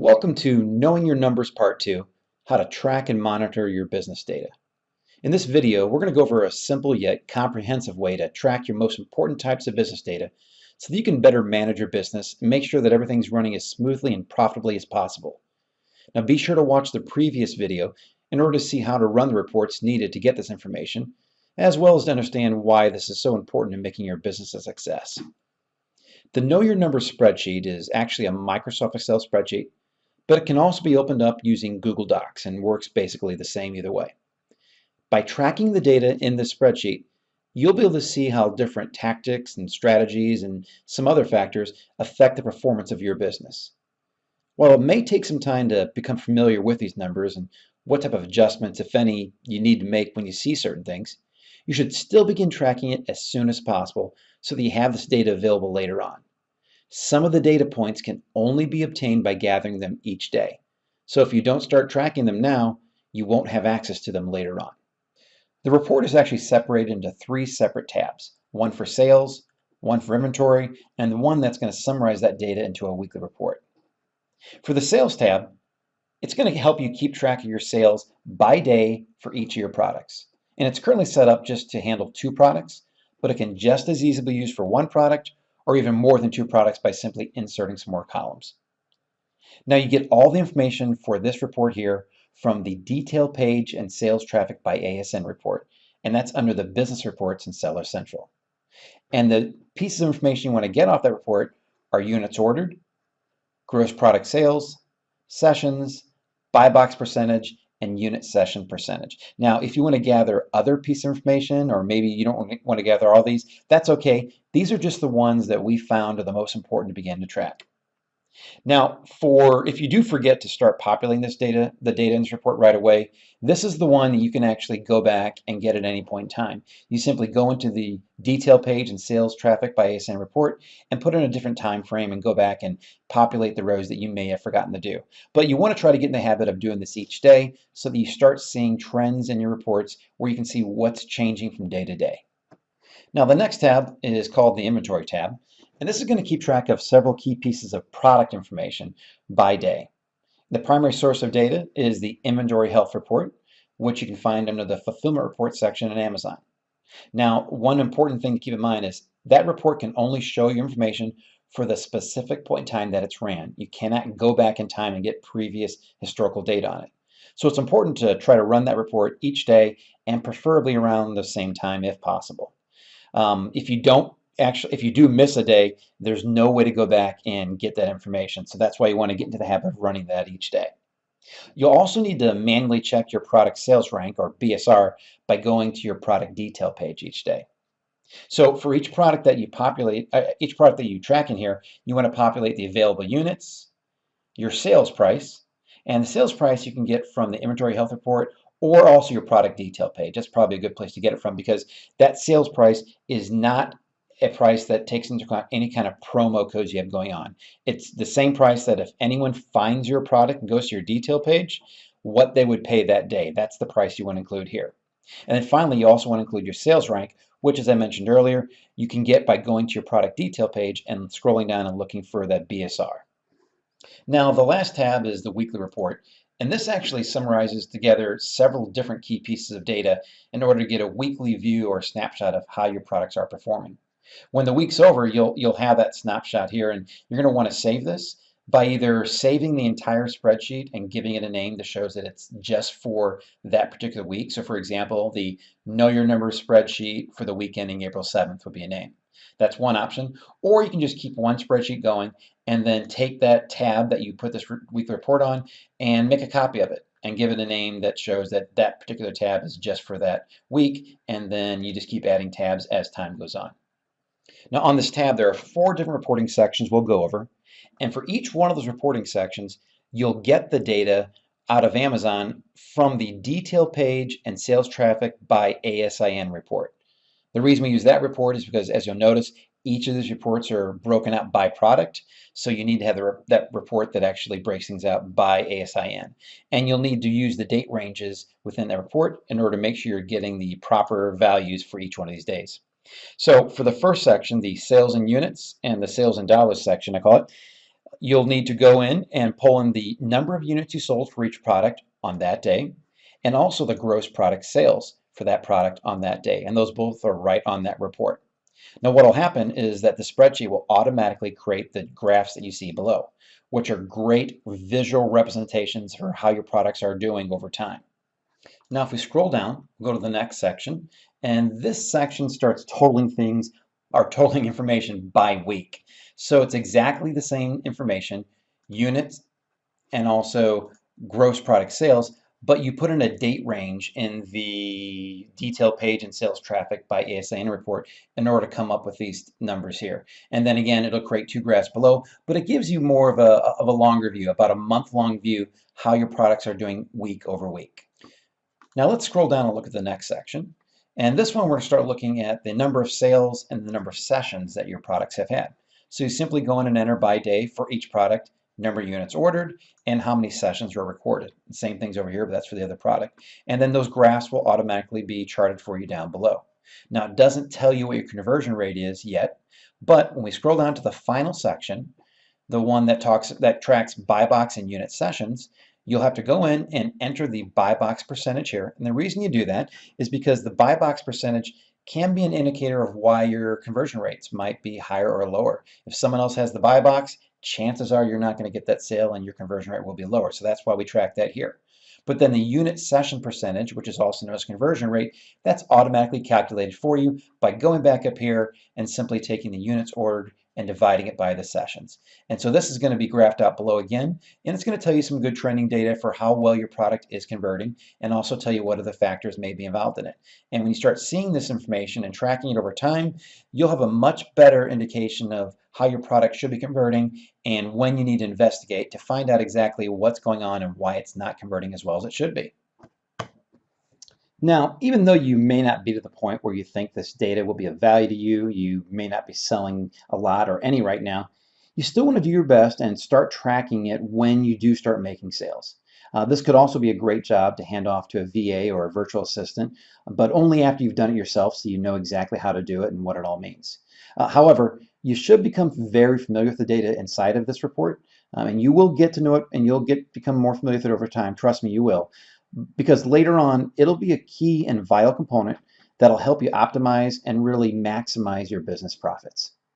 Welcome to Knowing Your Numbers Part 2, How to Track and Monitor Your Business Data. In this video, we're going to go over a simple yet comprehensive way to track your most important types of business data so that you can better manage your business and make sure that everything's running as smoothly and profitably as possible. Now be sure to watch the previous video in order to see how to run the reports needed to get this information, as well as to understand why this is so important in making your business a success. The Know Your Numbers spreadsheet is actually a Microsoft Excel spreadsheet, but it can also be opened up using Google Docs and works basically the same either way. By tracking the data in this spreadsheet, you'll be able to see how different tactics and strategies and some other factors affect the performance of your business. While it may take some time to become familiar with these numbers and what type of adjustments, if any, you need to make when you see certain things, you should still begin tracking it as soon as possible so that you have this data available later on. Some of the data points can only be obtained by gathering them each day. So if you don't start tracking them now, you won't have access to them later on. The report is actually separated into 3 separate tabs, one for sales, one for inventory, and the one that's going to summarize that data into a weekly report. For the sales tab, it's going to help you keep track of your sales by day for each of your products. And it's currently set up just to handle 2 products, but it can just as easily be used for 1 product or even more than 2 products by simply inserting some more columns. Now you get all the information for this report here from the detail page and sales traffic by ASN report, and that's under the business reports in Seller Central. And the pieces of information you want to get off that report are units ordered, gross product sales, sessions, buy box percentage, and unit session percentage. Now, if you want to gather other pieces of information, or maybe you don't want to gather all these, that's okay. These are just the ones that we found are the most important to begin to track. Now, if you do forget to start populating the data in this report right away, this is the one that you can actually go back and get at any point in time. You simply go into the detail page and sales traffic by ASN report and put in a different time frame and go back and populate the rows that you may have forgotten to do. But you want to try to get in the habit of doing this each day so that you start seeing trends in your reports where you can see what's changing from day to day. Now, the next tab is called the inventory tab. And this is going to keep track of several key pieces of product information by day. The primary source of data is the inventory health report, which you can find under the fulfillment report section in Amazon. Now, one important thing to keep in mind is that report can only show you information for the specific point in time that it's ran. You cannot go back in time and get previous historical data on it. So it's important to try to run that report each day and preferably around the same time if possible. If you do miss a day, there's no way to go back and get that information. So that's why you want to get into the habit of running that each day. You'll also need to manually check your product sales rank, or BSR, by going to your product detail page each day. So for each product that you track in here, you want to populate the available units, your sales price, and the sales price you can get from the inventory health report or also your product detail page. That's probably a good place to get it from, because that sales price is not a price that takes into account any kind of promo codes you have going on. It's the same price that if anyone finds your product and goes to your detail page, what they would pay that day. That's the price you want to include here. And then finally, you also want to include your sales rank, which, as I mentioned earlier, you can get by going to your product detail page and scrolling down and looking for that BSR. Now, the last tab is the weekly report. And this actually summarizes together several different key pieces of data in order to get a weekly view or snapshot of how your products are performing. When the week's over, you'll have that snapshot here, and you're going to want to save this by either saving the entire spreadsheet and giving it a name that shows that it's just for that particular week. So for example, the Know Your Numbers spreadsheet for the week ending April 7th would be a name. That's one option. Or you can just keep one spreadsheet going and then take that tab that you put this weekly report on and make a copy of it and give it a name that shows that that particular tab is just for that week, and then you just keep adding tabs as time goes on. Now on this tab, there are 4 different reporting sections we'll go over, and for each one of those reporting sections, you'll get the data out of Amazon from the detail page and sales traffic by ASIN report. The reason we use that report is because, as you'll notice, each of these reports are broken out by product, so you need to have that report that actually breaks things out by ASIN. And you'll need to use the date ranges within that report in order to make sure you're getting the proper values for each one of these days. So for the first section, the sales in units and the sales in dollars section, I call it, you'll need to go in and pull in the number of units you sold for each product on that day, and also the gross product sales for that product on that day. And those both are right on that report. Now what will happen is that the spreadsheet will automatically create the graphs that you see below, which are great visual representations for how your products are doing over time. Now if we scroll down, go to the next section, and this section starts totaling things, or totaling information by week. So it's exactly the same information, units and also gross product sales, but you put in a date range in the detail page and sales traffic by ASIN report in order to come up with these numbers here. And then again, it'll create two graphs below, but it gives you more of a longer view, about a month-long view, how your products are doing week over week. Now let's scroll down and look at the next section. And this one we're going to start looking at the number of sales and the number of sessions that your products have had. So you simply go in and enter by day for each product, number of units ordered, and how many sessions were recorded. The same things over here, but that's for the other product. And then those graphs will automatically be charted for you down below. Now it doesn't tell you what your conversion rate is yet, but when we scroll down to the final section, the one that tracks buy box and unit sessions, you'll have to go in and enter the buy box percentage here. And the reason you do that is because the buy box percentage can be an indicator of why your conversion rates might be higher or lower. If someone else has the buy box, chances are you're not going to get that sale and your conversion rate will be lower. So that's why we track that here. But then the unit session percentage, which is also known as conversion rate, that's automatically calculated for you by going back up here and simply taking the units ordered and dividing it by the sessions. And so this is going to be graphed out below again, and it's going to tell you some good trending data for how well your product is converting, and also tell you what other factors may be involved in it. And when you start seeing this information and tracking it over time, you'll have a much better indication of how your product should be converting and when you need to investigate to find out exactly what's going on and why it's not converting as well as it should be. Now, even though you may not be to the point where you think this data will be of value to you, you may not be selling a lot or any right now, you still want to do your best and start tracking it when you do start making sales. This could also be a great job to hand off to a VA or a virtual assistant, but only after you've done it yourself so you know exactly how to do it and what it all means. However, you should become very familiar with the data inside of this report, and you will get to know it and you'll become more familiar with it over time. Trust me, you will. Because later on, it'll be a key and vital component that'll help you optimize and really maximize your business profits.